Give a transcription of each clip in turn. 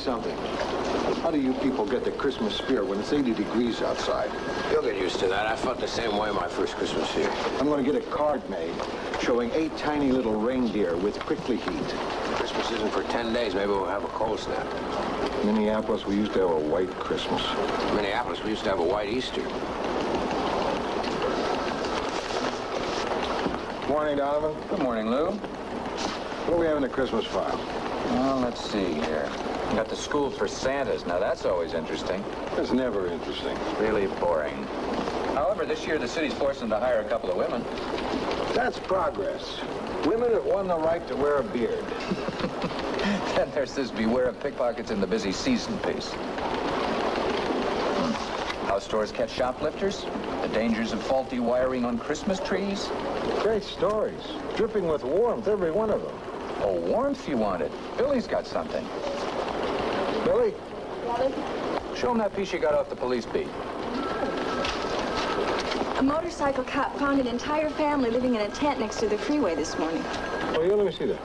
something. How do you people get the Christmas spirit when it's 80 degrees outside? You'll get used to that. I felt the same way my first Christmas here. I'm going to get a card made showing 8 tiny little reindeer with prickly heat. Christmas isn't for 10 days. Maybe we'll have a cold snap. Minneapolis, we used to have a white Christmas. Minneapolis, we used to have a white Easter. Morning, Donovan. Good morning, Lou. What do we have in the Christmas file? Well, let's see here. Got the school for Santas. Now, that's always interesting. That's never interesting. Really boring. However, this year the city's forcing them to hire a couple of women. That's progress. Women have won the right to wear a beard. Then there's this beware of pickpockets in the busy season piece. How stores catch shoplifters, the dangers of faulty wiring on Christmas trees. Great stories. Dripping with warmth, every one of them. Oh, warmth you wanted. Billy's got something. Billy? Robert? Show him that piece you got off the police beat. A motorcycle cop found an entire family living in a tent next to the freeway this morning. Oh, yeah, let me see that.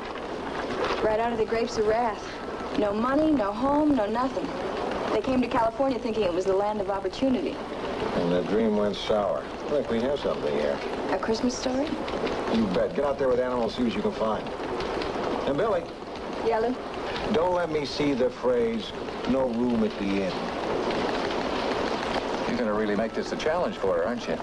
Right out of the Grapes of Wrath. No money, no home, no nothing. They came to California thinking it was the land of opportunity. And the dream went sour. Look, we have something here. A Christmas story? You bet. Get out there with animals, see what you can find. And Billy, Yeah, Lou? don't let me see the phrase, no room at the inn. You're going to really make this a challenge for her, aren't you?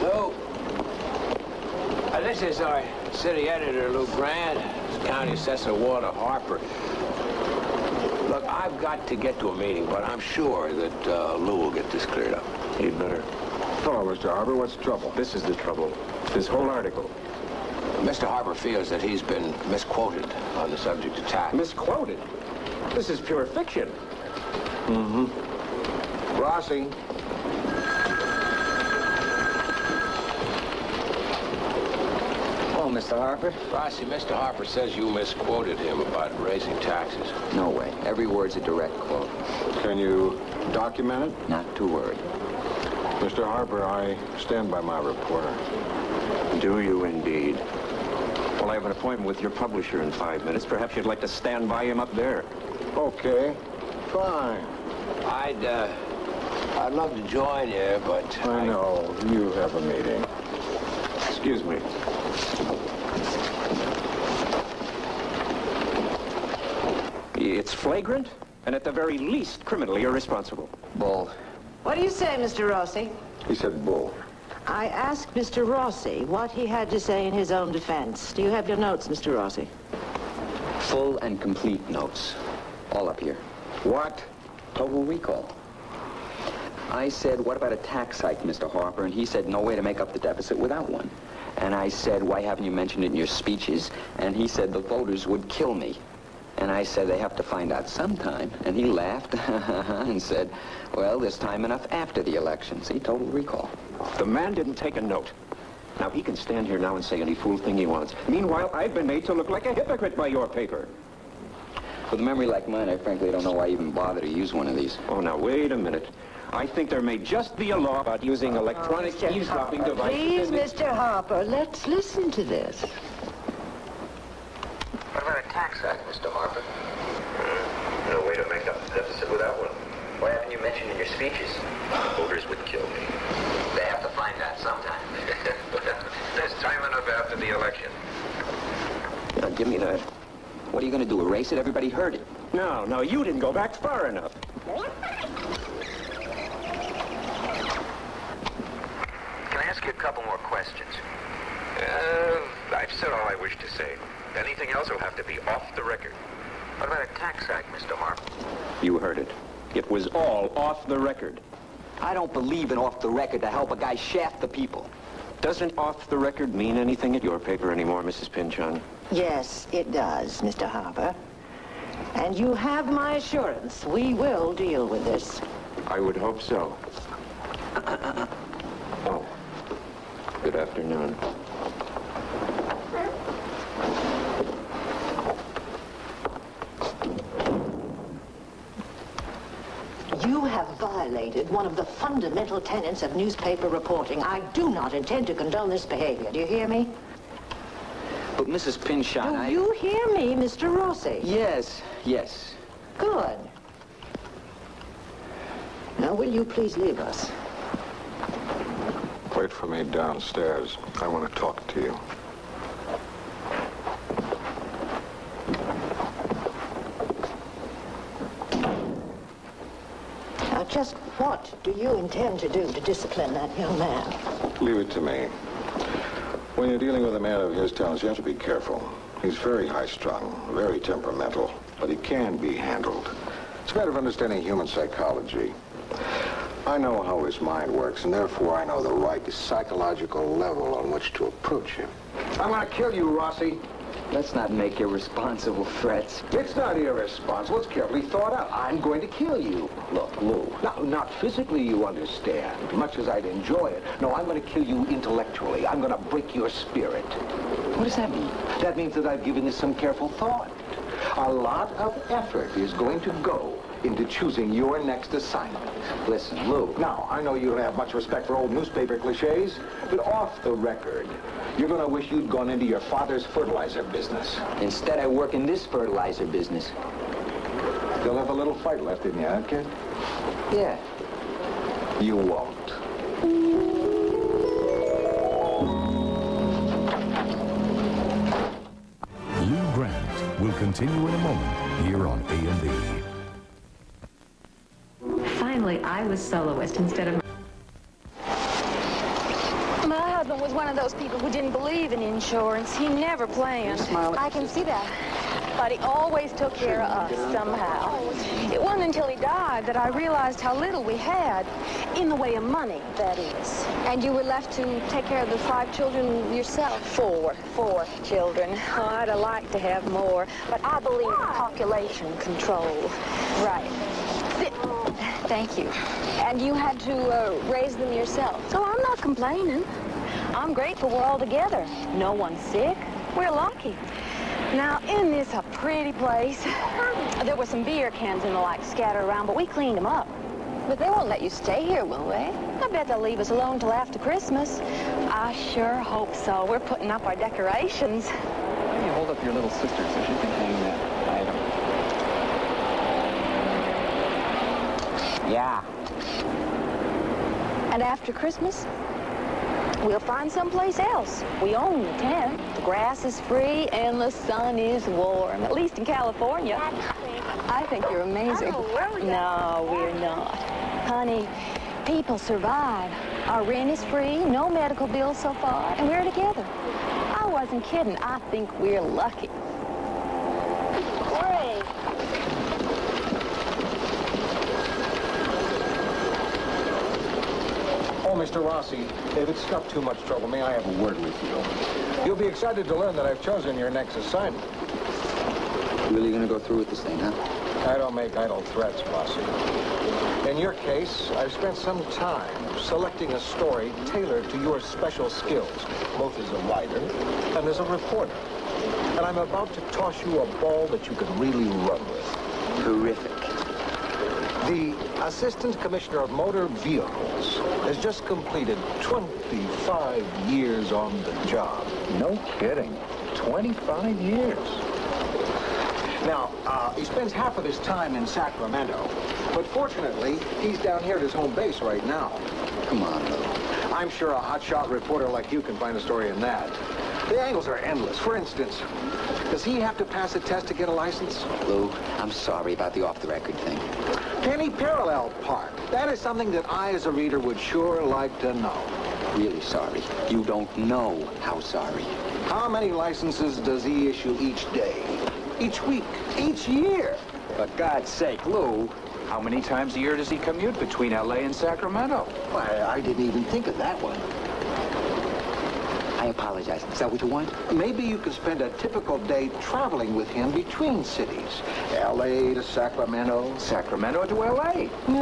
Lou, this is our city editor, Lou Grant, County Assessor Walter Harper. Look, I've got to get to a meeting, but I'm sure that Lou will get this cleared up. He'd better. Hello, Mr. Harper. What's the trouble? This is the trouble. This whole article. Mr. Harper feels that he's been misquoted on the subject of tax. Misquoted. This is pure fiction. Mm-hmm. Rossi. Oh, Mr. Harper? Rossi, Mr. Harper says you misquoted him about raising taxes. No way. Every word's a direct quote. Can you document it? Not to word. Mr. Harper, I stand by my reporter. Do you indeed? Well, I have an appointment with your publisher in 5 minutes. Perhaps you'd like to stand by him up there. Okay, fine. I'd love to join you, but I know. You have a meeting. Excuse me. It's flagrant, and at the very least, criminally irresponsible. Bull. What do you say, Mr. Rossi? He said bull. I asked Mr. Rossi what he had to say in his own defense. Do you have your notes, Mr. Rossi? Full and complete notes. All up here. What? Total recall. I said, what about a tax hike, Mr. Harper? And he said, no way to make up the deficit without one. And I said, why haven't you mentioned it in your speeches? And he said, the voters would kill me. And I said, they have to find out sometime. And he laughed and said, well, there's time enough after the election. See, total recall. The man didn't take a note. Now, he can stand here now and say any fool thing he wants. Meanwhile, I've been made to look like a hypocrite by your paper. With a memory like mine, I frankly don't know why I even bother to use one of these. Oh, now, wait a minute. I think there may just be a law about using electronic Mr. eavesdropping Harper, devices. please, Mr. Harper, let's listen to this. What about a tax hike, Mr. Harper? No way to make up the deficit without one. Why haven't you mentioned in your speeches? Voters would kill me. They have to find out sometime. There's time enough after the election. Now, give me that. What are you going to do, erase it? Everybody heard it. No, you didn't go back far enough. Can I ask you a couple more questions? I've said all I wish to say. Anything else will have to be off the record. What about a tax hike, Mr. Harper? You heard it. It was all off the record. I don't believe in off the record to help a guy shaft the people. Doesn't off the record mean anything at your paper anymore, Mrs. Pynchon? Yes, it does, Mr. Harper. And you have my assurance we will deal with this. I would hope so. Oh, good afternoon. You have violated violated one of the fundamental tenets of newspaper reporting. I do not intend to condone this behavior. Do you hear me? But Mrs. Pinchon, Do you hear me, Mr. Rossi? Yes, yes. Good. Now, will you please leave us? Wait for me downstairs. I want to talk to you. Now, just what do you intend to do to discipline that young man? Leave it to me. When you're dealing with a man of his talents, you have to be careful. He's very high-strung, very temperamental, but he can be handled. It's a matter of understanding human psychology. I know how his mind works, and therefore I know the right psychological level on which to approach him. I'm going to kill you, Rossi. Let's not make irresponsible threats. It's not irresponsible. It's carefully thought out. I'm going to kill you. Look, Lou, not physically, you understand, much as I'd enjoy it. No, I'm going to kill you intellectually. I'm going to break your spirit. What does that mean? That means that I've given this some careful thought. A lot of effort is going to go into choosing your next assignment. Listen, Lou. Now, I know you don't have much respect for old newspaper cliches, but off the record, you're going to wish you'd gone into your father's fertilizer business. Instead, I work in this fertilizer business. You'll have a little fight left in you, huh, kid? Yeah. You won't. Lou Grant will continue in a moment here on A&E. Finally, I was soloist instead of... My husband was one of those people who didn't believe in insurance. He never planned. I can see that. But he always took care of us somehow. It wasn't until he died that I realized how little we had, in the way of money, that is. And you were left to take care of the 5 children yourself? 4 children. Oh, I'd have liked to have more, but I believe in population control. Right. Sit. Thank you. And you had to raise them yourself? So I'm not complaining. I'm grateful we're all together. No one's sick. We're lucky. Now, isn't this a pretty place? There were some beer cans and the like scattered around, but we cleaned them up. But they won't let you stay here, will they? I bet they'll leave us alone till after Christmas. I sure hope so. We're putting up our decorations. Why don't you hold up your little sister so she can hang that item? Yeah. And after Christmas, we'll find someplace else. We own the tent. The grass is free and the sun is warm. At least in California. I think you're amazing. No, we're not. Honey, people survive. Our rent is free, no medical bills so far, and we're together. I wasn't kidding. I think we're lucky. Great. Oh, Mr. Rossi, if it's not too much trouble, may I have a word with you? You'll be excited to learn that I've chosen your next assignment. Really gonna go through with this thing, huh? I don't make idle threats, Rossi. In your case, I've spent some time selecting a story tailored to your special skills, both as a writer and as a reporter. And I'm about to toss you a ball that you can really run with. Terrific. The Assistant Commissioner of Motor Vehicles has just completed 25 years on the job. No kidding. 25 years. Now, he spends half of his time in Sacramento, but fortunately, he's down here at his home base right now. Come on, Lou. I'm sure a hotshot reporter like you can find a story in that. The angles are endless. For instance, does he have to pass a test to get a license? Lou, I'm sorry about the off-the-record thing. Can he parallel park? That is something that I, as a reader, would sure like to know. Really sorry. You don't know how sorry. How many licenses does he issue each day? Each week? Each year? For God's sake, Lou, how many times a year does he commute between L.A. and Sacramento? Why, I didn't even think of that one. I apologize. Is that what you want? Maybe you could spend a typical day traveling with him between cities. L.A. to Sacramento. Sacramento to L.A. Do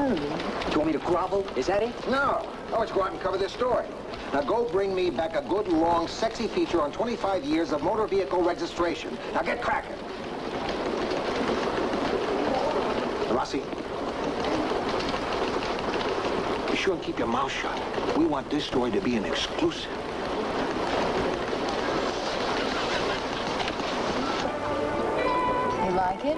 you want me to grovel? Is that it? No. I want you to go out and cover this story. Now go bring me back a good, long, sexy feature on 25 years of motor vehicle registration. Now get cracking. Rossi. Be sure and keep your mouth shut. We want this story to be an exclusive. You like it?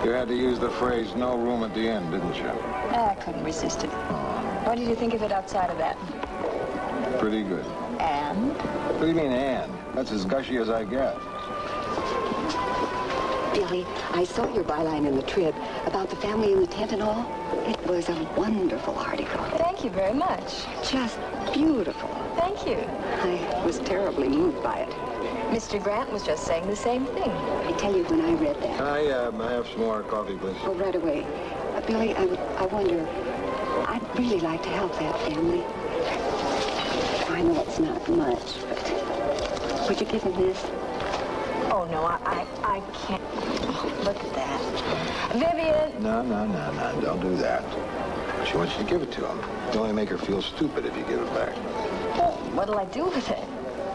You had to use the phrase, no room at the end, didn't you? I couldn't resist it. What did you think of it outside of that? Pretty good. And? What do you mean, and? That's as gushy as I get. Billy, I saw your byline in the Trib about the family in the tent and all. It was a wonderful article. Thank you very much. Just beautiful. Thank you. I was terribly moved by it. Mr. Grant was just saying the same thing. I tell you, when I read that... Can I have some more coffee, please? Oh, right away. Billy, I wonder, I'd really like to help that family. I know it's not much, but would you give them this? Oh, no, I can't. Oh, look at that. Vivian! No, don't do that. She wants you to give it to him. You only make her feel stupid if you give it back. Well, what'll I do with it?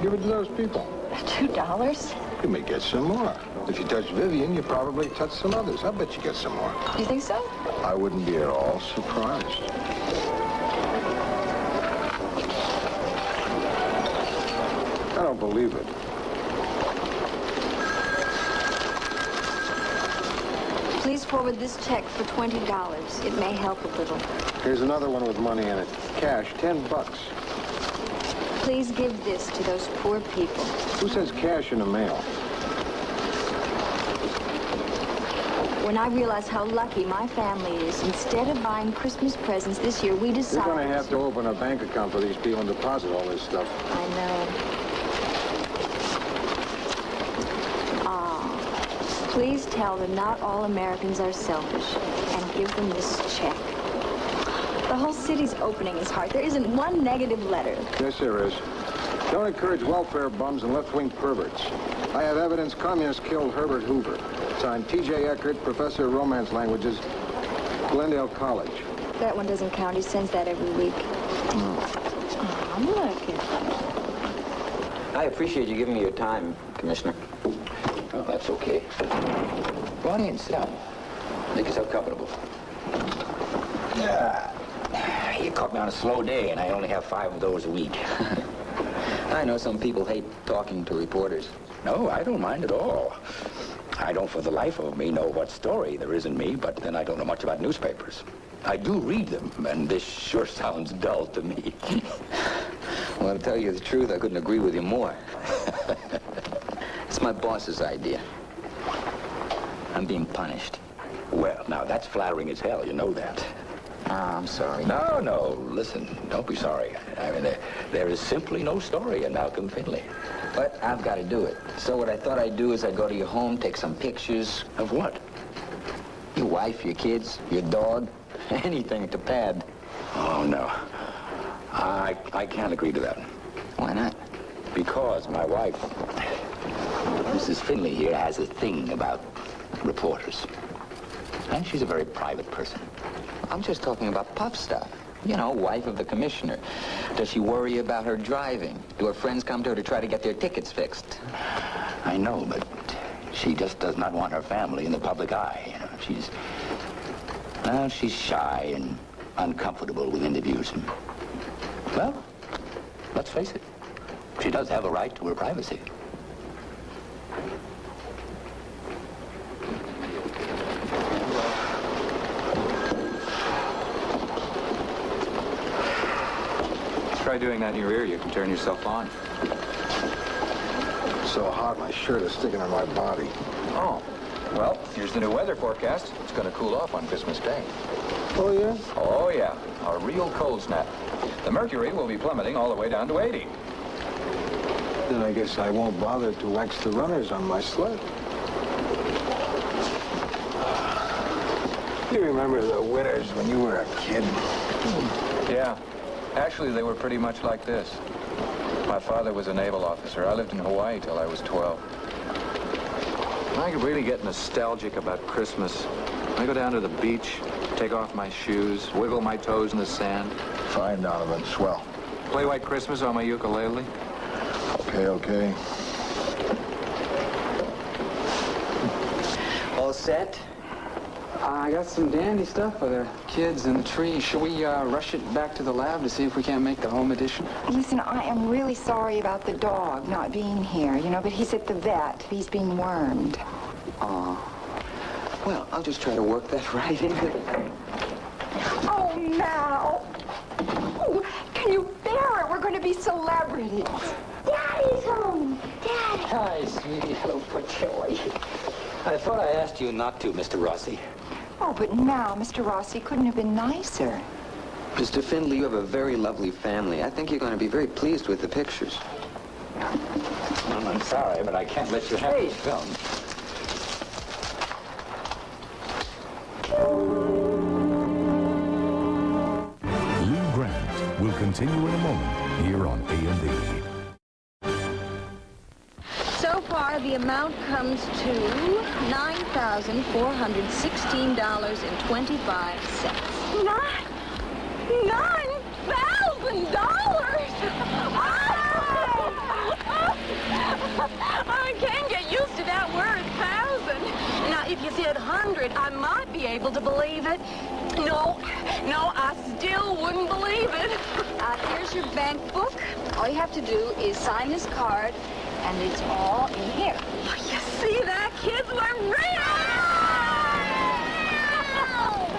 Give it to those people. $2? You may get some more. If you touch Vivian, you probably touch some others. I bet you get some more. You think so? I wouldn't be at all surprised. I don't believe it. Please forward this check for $20. It may help a little. Here's another one with money in it. Cash, $10. Please give this to those poor people. Who sends cash in the mail? When I realized how lucky my family is, instead of buying Christmas presents this year, we decided... You're going to have to open a bank account for these people and deposit all this stuff. I know. Please tell them not all Americans are selfish, and give them this check. The whole city's opening his heart. There isn't one negative letter. Yes, there is. Don't encourage welfare bums and left-wing perverts. I have evidence communists killed Herbert Hoover. Signed T.J. Eckert, Professor of Romance Languages, Glendale College. That one doesn't count. He sends that every week. Oh, look at that. I appreciate you giving me your time, Commissioner. Oh, that's okay. Go on in, sit down. Make yourself comfortable. You caught me on a slow day, and I only have 5 of those a week. I know some people hate talking to reporters. No, I don't mind at all. I don't for the life of me know what story there is in me, but then I don't know much about newspapers. I do read them, and this sure sounds dull to me. Well, to tell you the truth, I couldn't agree with you more. It's my boss's idea. I'm being punished. Well, now, that's flattering as hell, you know that. Oh, I'm sorry. No, listen, don't be sorry. I mean, there is simply no story in Malcolm Finley. But I've got to do it. So what I thought I'd do is I'd go to your home, take some pictures. Of what? Your wife, your kids, your dog, anything to pad. Oh, no. I can't agree to that. Why not? Because my wife, Mrs. Finley here, has a thing about reporters. And she's a very private person. I'm just talking about puff stuff. You know, wife of the commissioner. Does she worry about her driving? Do her friends come to her to try to get their tickets fixed? I know, but she just does not want her family in the public eye. You know, she's shy and uncomfortable with interviews. And, well, let's face it. She does have a right to her privacy. Try doing that in your ear. You can turn yourself on. It's so hot, my shirt is sticking on my body. Oh, well, here's the new weather forecast. It's going to cool off on Christmas Day. Oh, yeah? Oh, yeah. A real cold snap. The mercury will be plummeting all the way down to 80. Then I guess I won't bother to wax the runners on my sled. You remember the winters when you were a kid? Yeah. Actually, they were pretty much like this. My father was a naval officer. I lived in Hawaii till I was 12. I could really get nostalgic about Christmas. I go down to the beach, take off my shoes, wiggle my toes in the sand. Fine, Donovan. Swell. Play White Christmas on my ukulele. Okay. All set? I got some dandy stuff for the kids and the tree. Should we rush it back to the lab to see if we can't make the home edition? Listen, I am really sorry about the dog not being here, you know, but he's at the vet. He's being wormed. Well, I'll just try to work that right into it. Oh, now. Oh, can you bear it? We're going to be celebrities. Daddy's home. Daddy. Hi, sweetie. Hello, Joey. I thought I asked you not to, Mr. Rossi. Oh, but now, Mr. Rossi couldn't have been nicer. Mr. Findlay, you have a very lovely family. I think you're going to be very pleased with the pictures. Well, I'm sorry, but I can't let you have this film. Lou Grant will continue in a moment here on A&E. So far, the amount comes to $9,416.25. $9,000? I can't get used to that word, thousand. Now, if you said 100, I might be able to believe it. No, I still wouldn't believe it. Here's your bank book. All you have to do is sign this card, and it's all in here. Oh, you see that, kids? We're rich!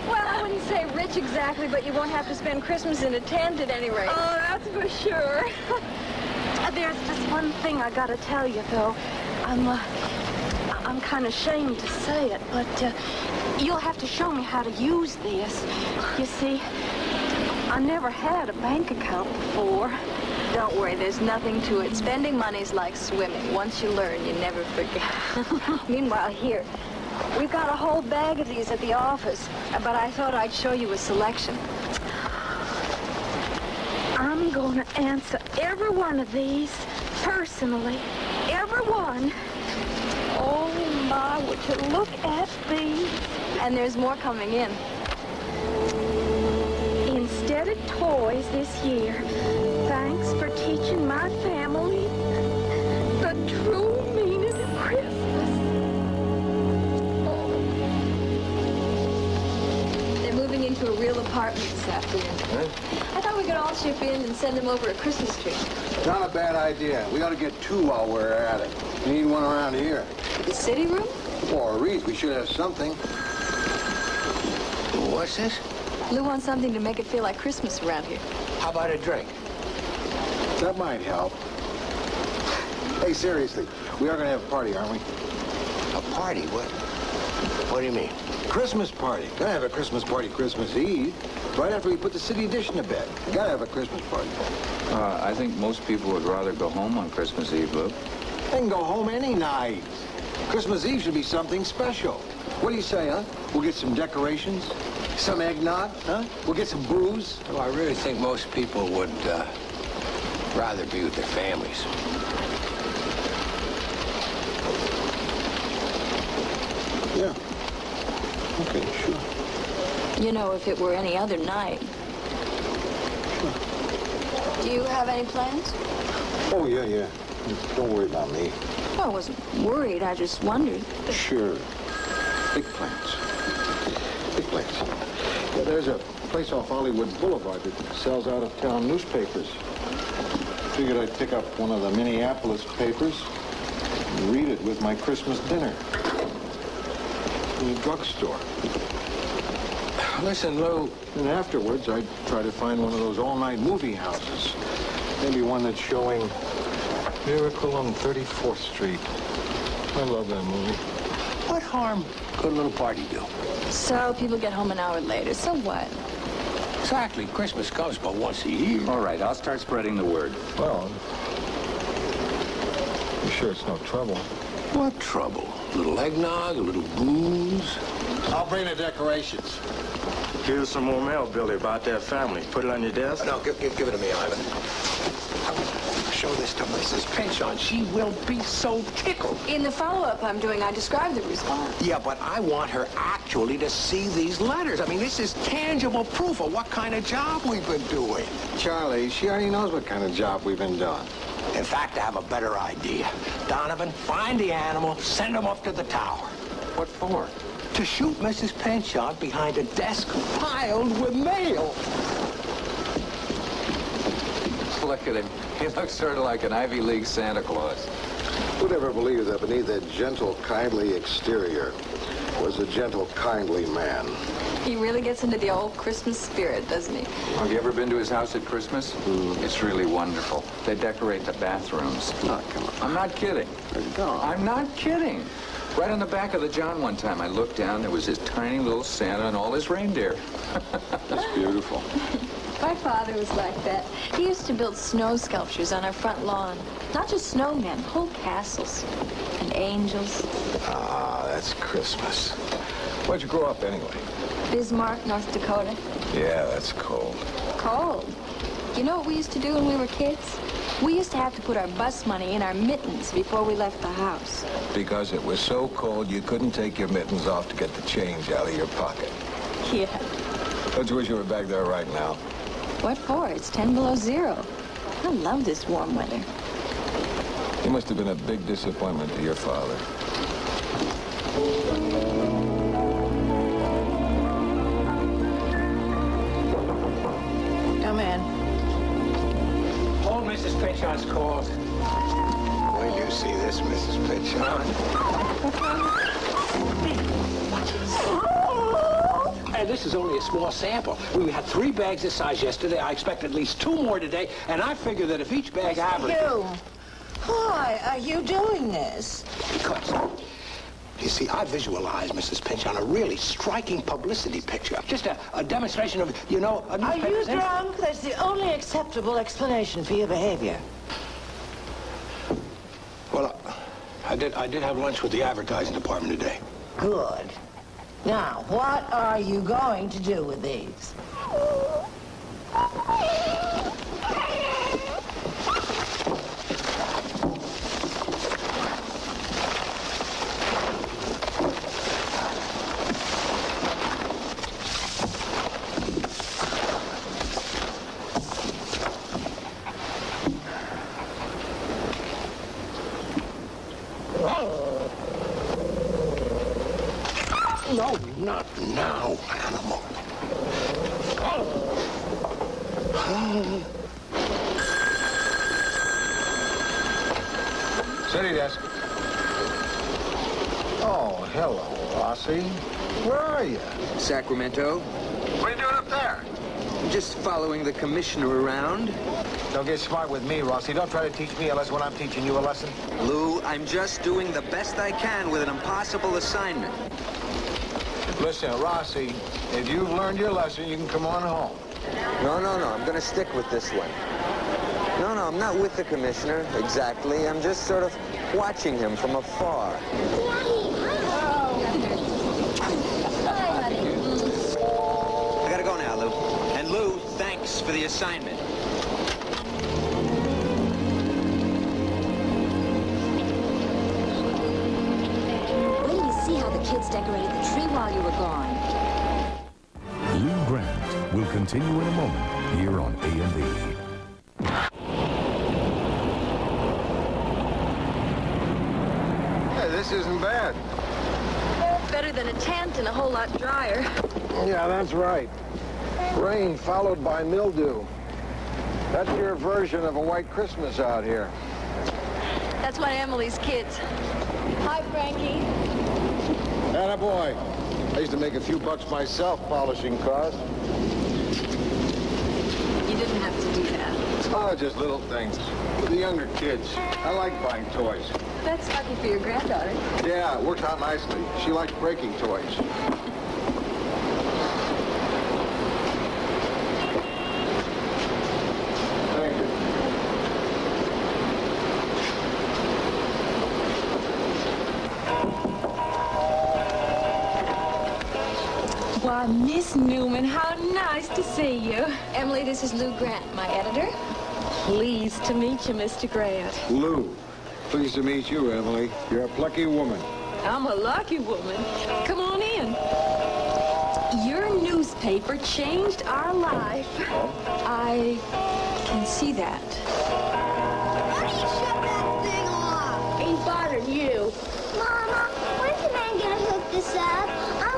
Well, I wouldn't say rich exactly, but you won't have to spend Christmas in a tent at any rate. Oh, that's for sure. There's just one thing I gotta tell you, though. I'm kind of ashamed to say it, but you'll have to show me how to use this. You see, I never had a bank account before. Don't worry, there's nothing to it. Spending money's like swimming. Once you learn, you never forget. Meanwhile, here, we've got a whole bag of these at the office, but I thought I'd show you a selection. I'm going to answer every one of these personally. Every one. Oh, my, would you look at these? And there's more coming in. Instead of toys this year, thanks for teaching my family the true meaning of Christmas. Oh. They're moving into a real apartment this afternoon. Huh? I thought we could all chip in and send them over a Christmas tree. Not a bad idea. We ought to get two while we're at it. We need one around here. The city room? Or a wreath. We should have something. What's this? Lou wants something to make it feel like Christmas around here. How about a drink? That might help. Hey, seriously, we are going to have a party, aren't we? A party? What do you mean? Christmas party. Gonna have a Christmas party Christmas Eve, right after we put the city edition to bed. Gotta have a Christmas party. I think most people would rather go home on Christmas Eve, Lou. They can go home any night. Christmas Eve should be something special. What do you say, huh? We'll get some decorations, some eggnog, huh? We'll get some booze. Well, I really think most people would rather be with their families. Yeah. Okay, sure. You know, if it were any other night. Sure. Do you have any plans? Oh, yeah. Don't worry about me. Well, I wasn't worried. I just wondered. Sure. Big plans. Big plans. Yeah, there's a place off Hollywood Boulevard that sells out-of-town newspapers. Figured I'd pick up one of the Minneapolis papers and read it with my Christmas dinner in the drugstore. Listen, Lou. And afterwards, I'd try to find one of those all-night movie houses. Maybe one that's showing Miracle on 34th Street. I love that movie. What harm could a little party do? So people get home an hour later. So what? Exactly. Christmas comes but once a year. All right, I'll start spreading the word. Well, you sure it's no trouble? What trouble? A little eggnog, a little booze. I'll bring the decorations. Here's some more mail, Billy, about that family. Put it on your desk? No, give it to me, Ivan. Show this to Mrs. Pinchon. She will be so tickled. In the follow-up I'm doing, I described the response. Yeah, but I want her actually to see these letters. I mean, this is tangible proof of what kind of job we've been doing. Charlie, she already knows what kind of job we've been doing. In fact, I have a better idea. Donovan, find the animal, send him up to the tower. What for? to shoot Mrs. Penchant behind a desk piled with mail. Look at him. He looks sort of like an Ivy League Santa Claus. Who'd ever believe that beneath that gentle, kindly exterior was a gentle, kindly man? He really gets into the old Christmas spirit, doesn't he? Have you ever been to his house at Christmas? It's really wonderful. They decorate the bathrooms. Oh, come on. I'm not kidding. I'm not kidding. Right on the back of the John one time, I looked down, there was this tiny little Santa and all his reindeer. That's beautiful. My father was like that. He used to build snow sculptures on our front lawn. Not just snowmen, whole castles. And angels. Ah, that's Christmas. Where'd you grow up anyway? Bismarck, North Dakota. Yeah, that's cold. Cold. You know what we used to do when we were kids? We used to have to put our bus money in our mittens before we left the house. Because it was so cold you couldn't take your mittens off to get the change out of your pocket. Yeah. Don't you wish you were back there right now? What for? It's 10 below zero. I love this warm weather. You must have been a big disappointment to your father. Come in. Oh, Mrs. Penchant's called. When you see this, Mrs. Penchant. And this is only a small sample. We had 3 bags this size yesterday. I expect at least 2 more today. And I figure that if each bag averages... Why are you doing this? Because, you see, I visualized Mrs. Penchant a really striking publicity picture. Just a demonstration of, you know... Are you drunk? That's the only acceptable explanation for your behavior. Well, I did have lunch with the advertising department today. Good. Now, what are you going to do with these? No, not now, animal. City desk. Oh, hello, Rossi. Where are you? Sacramento. What are you doing up there? Just following the commissioner around. Don't get smart with me, Rossi. Don't try to teach me a lesson when I'm teaching you a lesson. Lou, I'm just doing the best I can with an impossible assignment. Listen, Rossi, if you've learned your lesson, you can come on home. No, I'm going to stick with this one. No, I'm not with the commissioner, exactly. I'm just sort of watching him from afar. I gotta go now, Lou. And Lou, thanks for the assignment. Kids decorated the tree while you were gone. Lou Grant will continue in a moment here on A&E. Hey, this isn't bad. Better than a tent and a whole lot drier. Yeah, that's right. Rain followed by mildew. That's your version of a white Christmas out here. That's one of Emily's kids. Hi, Frankie. Attaboy. I used to make a few bucks myself polishing cars. You didn't have to do that. Oh, just little things. For the younger kids. I like buying toys. That's lucky for your granddaughter. Yeah, it worked out nicely. She likes breaking toys. Thank you. Why, Miss Newman, how nice to see you. Emily, this is Lou Grant, my editor. Pleased to meet you, Mr. Grant. Lou, pleased to meet you, Emily. You're a plucky woman. I'm a lucky woman. Come on in. Your newspaper changed our life. I can see that. How do you shut that thing off? Ain't bothering you. Mama, when's the man gonna hook this up? I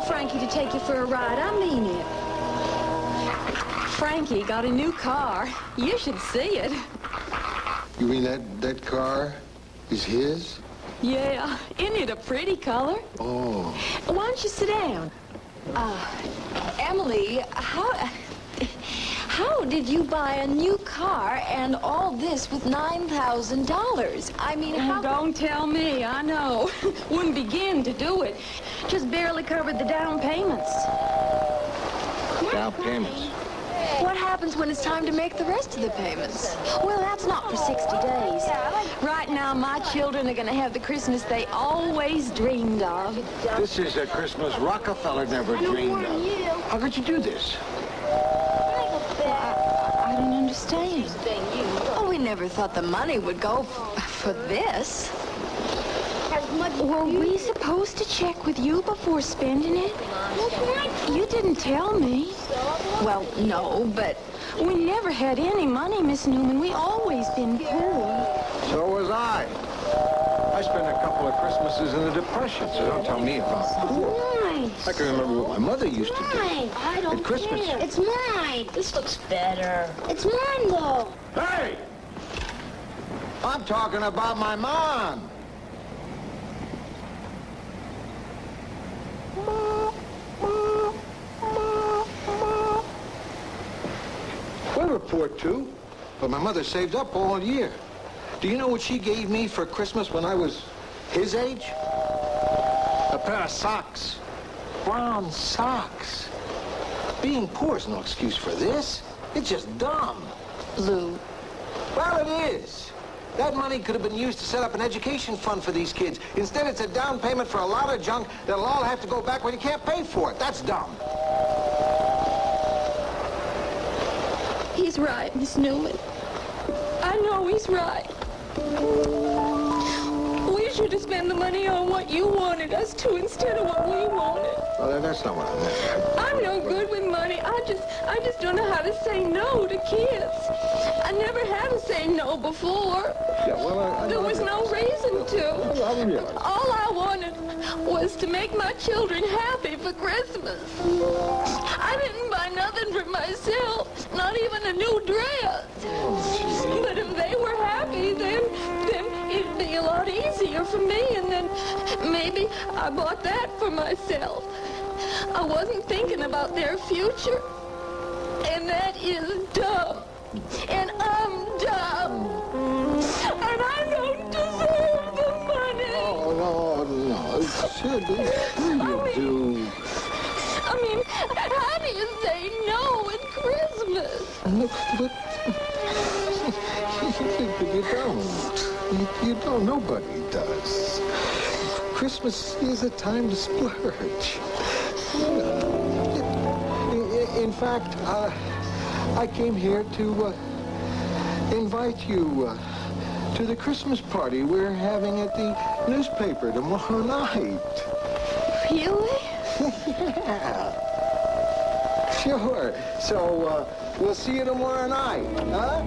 Frankie to take you for a ride. I mean it. Frankie got a new car. You should see it. You mean that car is his? Yeah. Isn't it a pretty color? Oh. Why don't you sit down? Emily, how did you buy a new car and all this with $9,000? I mean, how... Don't tell me, I know. Wouldn't begin to do it. Just barely covered the down payments. Down payments? What happens when it's time to make the rest of the payments? Well, that's not for 60 days. Right now, my children are going to have the Christmas they always dreamed of. This is a Christmas Rockefeller never dreamed of. How could you do this? I don't understand. Oh, we never thought the money would go for this. Were we supposed to check with you before spending it? You didn't tell me. Well, no, but... We never had any money, Miss Newman. We always been poor. So was I. I spent a couple of Christmases in the Depression, so don't tell me about poor. Nice. I can remember what my mother used to do. I don't At Christmas. care. It's mine. This looks better. It's mine, though. Hey! I'm talking about my mom. We were poor, too. But my mother saved up all year. Do you know what she gave me for Christmas when I was his age? A pair of socks. Brown socks. Being poor is no excuse for this. It's just dumb. Lou. Well, it is. That money could have been used to set up an education fund for these kids. Instead, it's a down payment for a lot of junk that'll all have to go back when you can't pay for it. That's dumb. He's right, Miss Newman. I know he's right. We should have spent the money on what you wanted us to instead of what we wanted. Well, that's not what I meant. I'm no good with money. I just don't know how to say no to kids. I never had to say no before. Yeah, well, there was no reason to. All I wanted was to make my children happy for Christmas. I didn't buy nothing for myself, not even a new dress. But if they were happy, then it'd be a lot easier for me, and then maybe I bought that for myself. I wasn't thinking about their future, and that is dumb. And I'm dumb. And I don't deserve the money. Oh, no. You do. I mean, how do you say no at Christmas? Look. You don't. You don't. Nobody does. Christmas is a time to splurge. In fact, I came here to invite you to the Christmas party we're having at the newspaper tomorrow night. Really? Yeah. Sure. So, we'll see you tomorrow night, huh?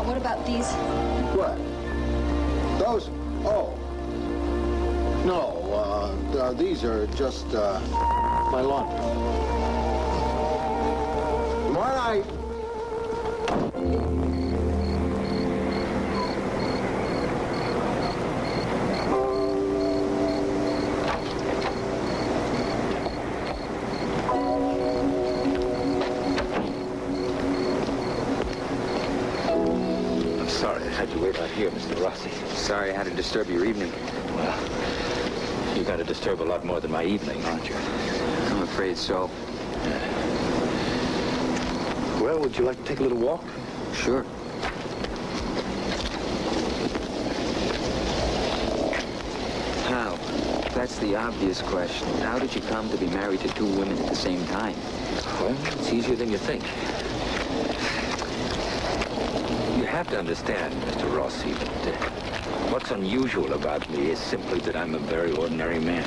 What about these? What? Those? Oh. No, these are just, my laundry. Tomorrow night. I'm sorry I had you wait out here, Mr. Rossi. Sorry I had to disturb your evening. Well, you're going to disturb a lot more than my evening, aren't you? I'm afraid so. Well, would you like to take a little walk? Sure. How? That's the obvious question. How did you come to be married to two women at the same time? Well, it's easier than you think. You have to understand, Mr. Rossi, that what's unusual about me is simply that I'm a very ordinary man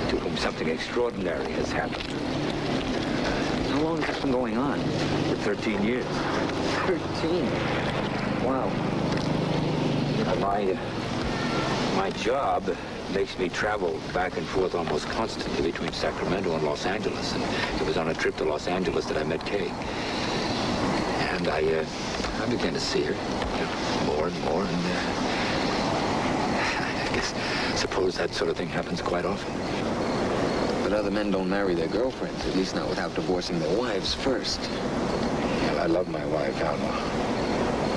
to whom something extraordinary has happened. How long has this been going on? For 13 years. 13? Wow. My job makes me travel back and forth almost constantly between Sacramento and Los Angeles. And it was on a trip to Los Angeles that I met Kay. And I began to see her more and more, and I suppose that sort of thing happens quite often. But other men don't marry their girlfriends, at least not without divorcing their wives first. Well, I love my wife, Alma.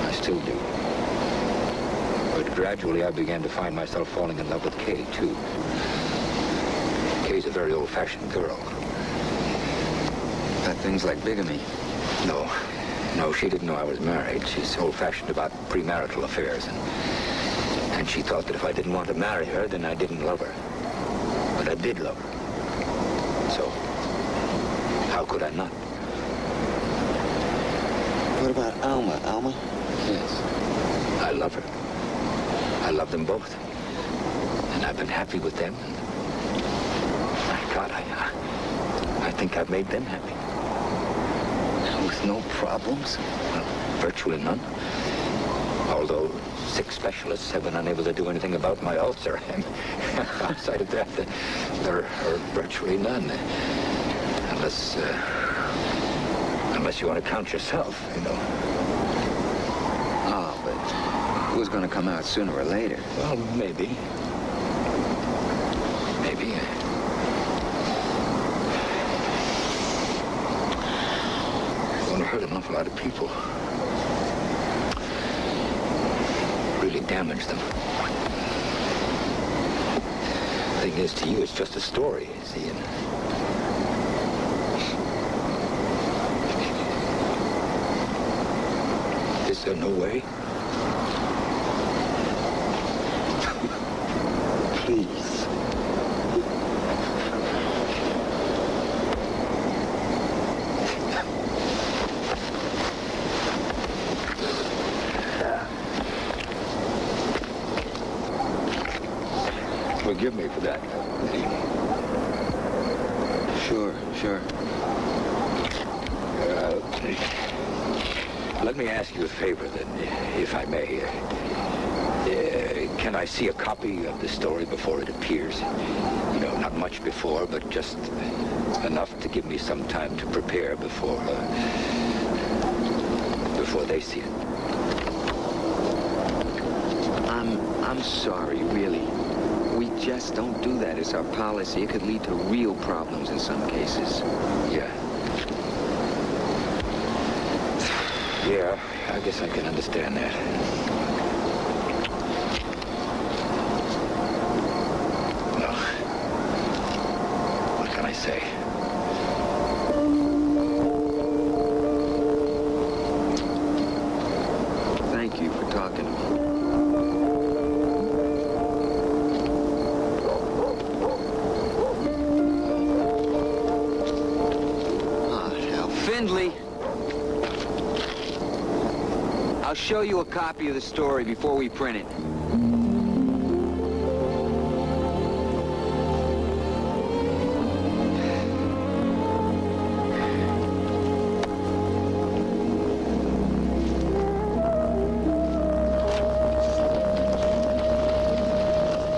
I still do. But gradually I began to find myself falling in love with Kay, too. Kay's a very old-fashioned girl. That things like bigamy? No. No, she didn't know I was married. She's old-fashioned about premarital affairs. And she thought that if I didn't want to marry her, then I didn't love her. But I did love her. So, how could I not? What about Alma? Alma? Yes. I love her. I love them both. And I've been happy with them. My God, I think I've made them happy. With no problems? Well, virtually none. Although 6 specialists have been unable to do anything about my ulcer. And outside of that, there are virtually none. Unless you want to count yourself, you know. Oh, but it was going to come out sooner or later. Well, maybe. Maybe. It's going to hurt an awful lot of people. Really damage them. The thing is, to you, it's just a story, see? Is there no way? Please. Forgive me for that. Sure. Let me ask you a favor, then, if I may. Can I see a copy of the story before it appears? You know, not much before, but just enough to give me some time to prepare before they see it. I'm sorry, really. We just don't do that. It's our policy. It could lead to real problems in some cases. Yeah. Yeah, I guess I can understand that. Well, what can I say? Thank you for talking to me. Findlay, I'll show you a copy of the story before we print it.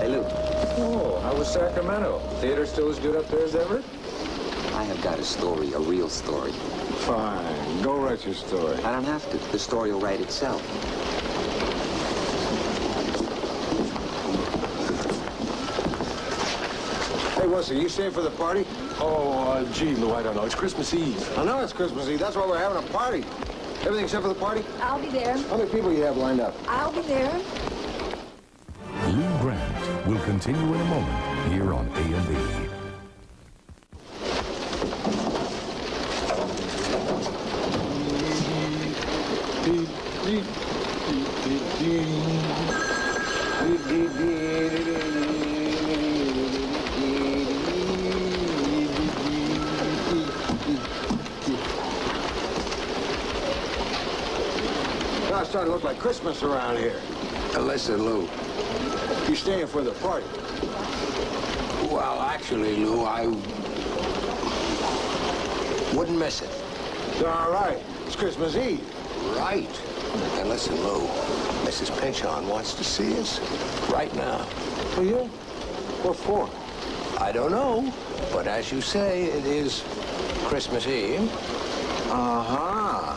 Hey, Lou. Oh, how was Sacramento? Theater still as good up there as ever? I have got a story, a real story. Fine. Go write your story. I don't have to. The story will write itself. Hey, Wesley, you staying for the party? Oh, gee, Lou, I don't know. It's Christmas Eve. I know it's Christmas Eve. That's why we're having a party. Everything except for the party? I'll be there. How many people you have lined up? I'll be there. Lou Grant will continue in a moment here on A&B. Now it's starting to look like Christmas around here. Listen, Lou. You staying for the party? Well, actually, Lou, I wouldn't miss it. All right. It's Christmas Eve. Right. And listen, Lou, Mrs. Pinchon wants to see us right now. Oh, yeah? What for? I don't know, but as you say, it is Christmas Eve. Uh-huh.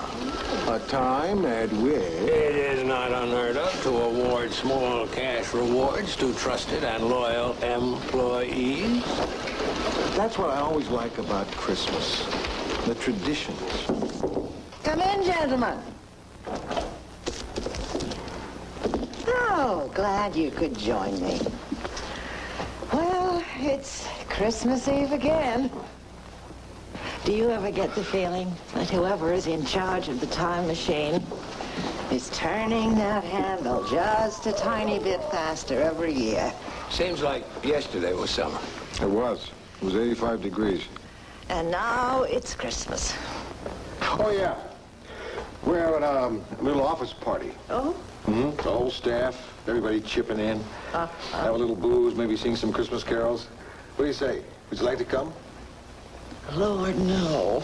A time at which... It is not unheard of to award small cash rewards to trusted and loyal employees. That's what I always like about Christmas. The traditions. Come in, gentlemen. Oh, glad you could join me. Well, it's Christmas Eve again. Do you ever get the feeling that whoever is in charge of the time machine is turning that handle just a tiny bit faster every year? Seems like yesterday was summer. It was. It was 85 degrees. And now it's Christmas. Oh, yeah. We're having a little office party. Oh? Mm-hmm. The whole staff, everybody chipping in. Have a little booze, maybe sing some Christmas carols. What do you say? Would you like to come? Lord, no.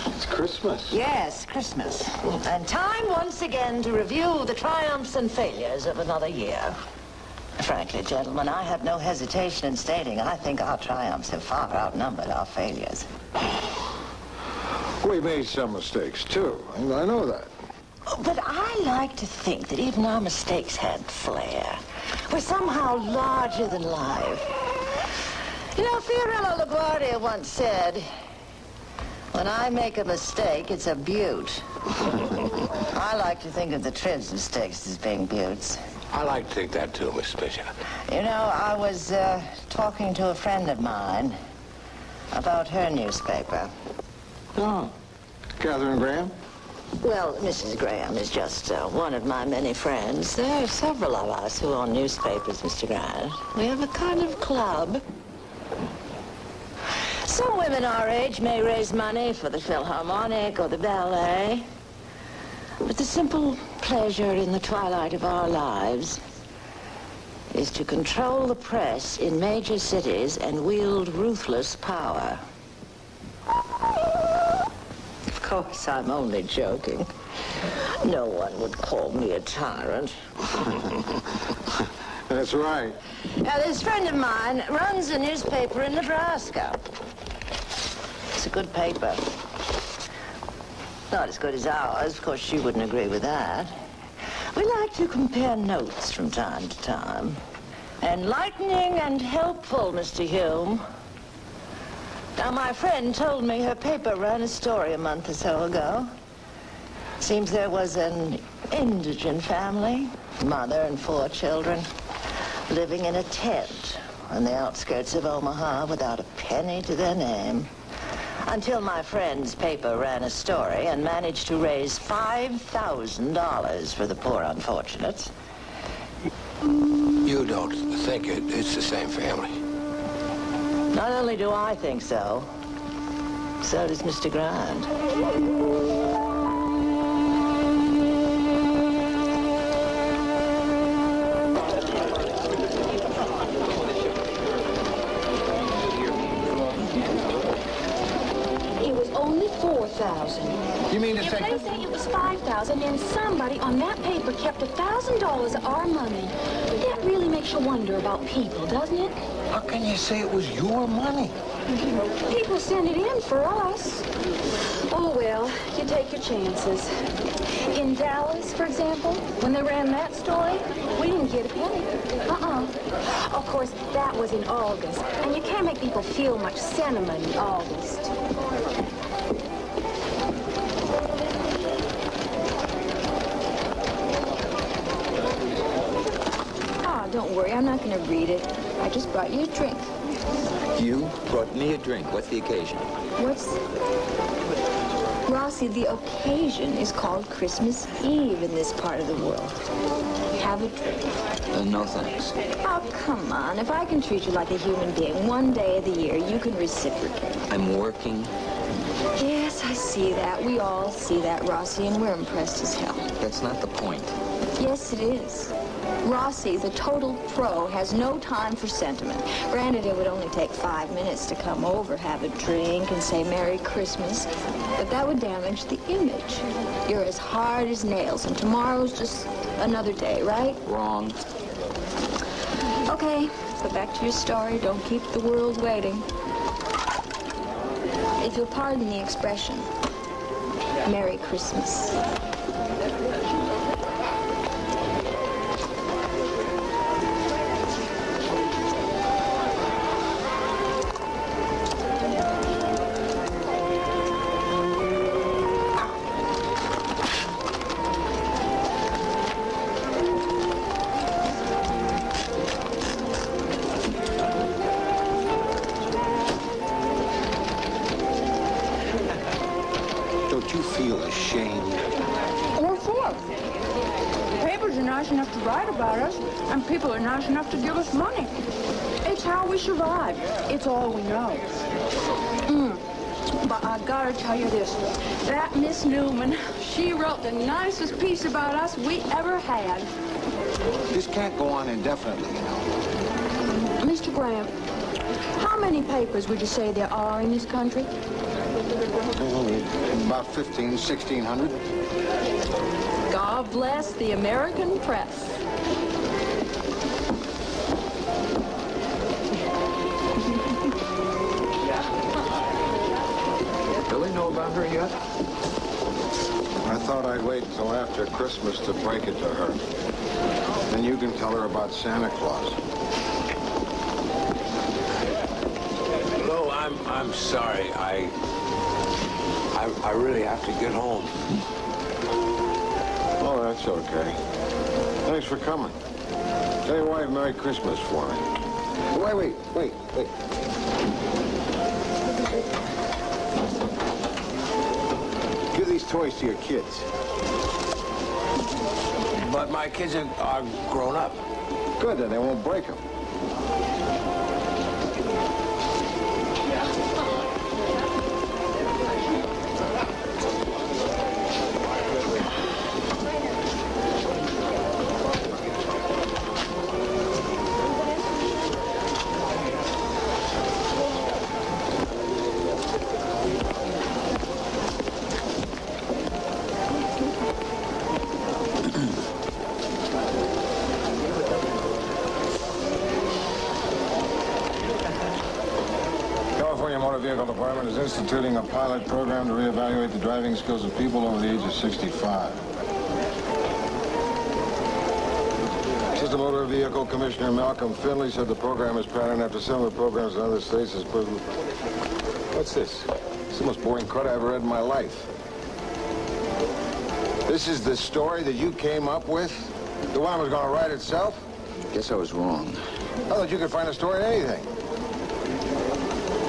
It's Christmas. Yes, Christmas. And time once again to review the triumphs and failures of another year. Frankly, gentlemen, I have no hesitation in stating I think our triumphs have far outnumbered our failures. We made some mistakes, too. I know that. But I like to think that even our mistakes had flair. We're somehow larger than life. You know, Fiorello LaGuardia once said, when I make a mistake, it's a beaut. I like to think of the Trib's mistakes as being beauts. I like to think that too, Miss Fisher. You know, I was talking to a friend of mine about her newspaper. Oh, Catherine Graham? Well, Mrs. Graham is just one of my many friends. There are several of us who own newspapers, Mr. Grant. We have a kind of club. Some women our age may raise money for the Philharmonic or the ballet. But the simple pleasure in the twilight of our lives is to control the press in major cities and wield ruthless power. Of course, I'm only joking. No one would call me a tyrant. That's right. Now, this friend of mine runs a newspaper in Nebraska. It's a good paper. Not as good as ours. Of course, she wouldn't agree with that. We like to compare notes from time to time. Enlightening and helpful, Mr. Hume. Now, my friend told me her paper ran a story a month or so ago. Seems there was an indigent family, mother and 4 children, living in a tent on the outskirts of Omaha without a penny to their name. Until my friend's paper ran a story and managed to raise $5,000 for the poor unfortunates. You don't think it's the same family? Not only do I think so, so does Mr. Grant. $4,000. You mean to say... They say it was $5,000, and somebody on that paper kept $1,000 of our money. That really makes you wonder about people, doesn't it? How can you say it was your money? People send it in for us. Oh, well, you take your chances. In Dallas, for example, when they ran that story, we didn't get a penny. Of course, that was in August, and you can't make people feel much sentiment in August. Don't worry, I'm not going to read it. I just brought you a drink. You brought me a drink. What's the occasion? Rossi, the occasion is called Christmas Eve in this part of the world. Have a drink. No, thanks. Oh, come on. If I can treat you like a human being one day of the year, you can reciprocate. I'm working. Yes, I see that. We all see that, Rossi, and we're impressed as hell. That's not the point. Yes, it is. Rossi, the total pro, has no time for sentiment. Granted, it would only take 5 minutes to come over, have a drink, and say Merry Christmas, but that would damage the image. You're as hard as nails, and tomorrow's just another day, right? Wrong. Okay, Go back to your story. Don't keep the world waiting. If you'll pardon the expression, Merry Christmas. Don't you feel ashamed? What for? Papers are nice enough to write about us, and people are nice enough to give us money. It's how we survive. It's all we know. But I gotta tell you this. That Miss Newman, she wrote the nicest piece about us we ever had. This can't go on indefinitely, you know. Mr. Grant, how many papers would you say there are in this country? About 1,600. God bless the American press. Billy know about her yet? I thought I'd wait until after Christmas to break it to her. Then you can tell her about Santa Claus. No, I'm sorry. I really have to get home. Oh, that's okay. Thanks for coming. Tell your wife Merry Christmas for me. Wait. Give these toys to your kids. But my kids are grown up. Good, then they won't break them. California Motor Vehicle Department is instituting a pilot program to reevaluate the driving skills of people over the age of 65. Assistant Motor Vehicle Commissioner Malcolm Finley said the program is patterned after similar programs in other states. What's this? It's the most boring crud I've ever read in my life. This is the story that you came up with? The one that was going to write itself? Guess I was wrong. I thought you could find a story in anything.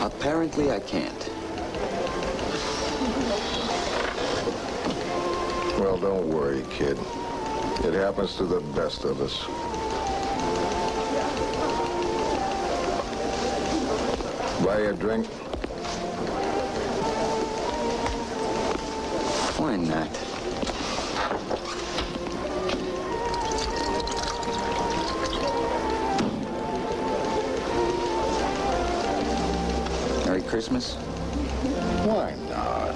Apparently I can't. Well, don't worry, kid. It happens to the best of us. Buy you a drink? Why not? Merry Christmas? Why not?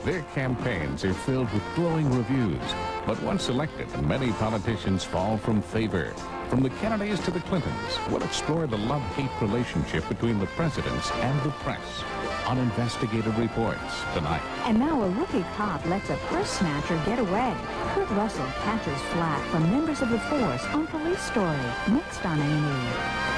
Their campaigns are filled with glowing reviews, but once elected, many politicians fall from favor. From the Kennedys to the Clintons, we'll explore the love-hate relationship between the presidents and the press on Investigative Reports tonight. And now a rookie cop lets a purse snatcher get away. Kurt Russell catches flack from members of the force on Police Story, next on A&E.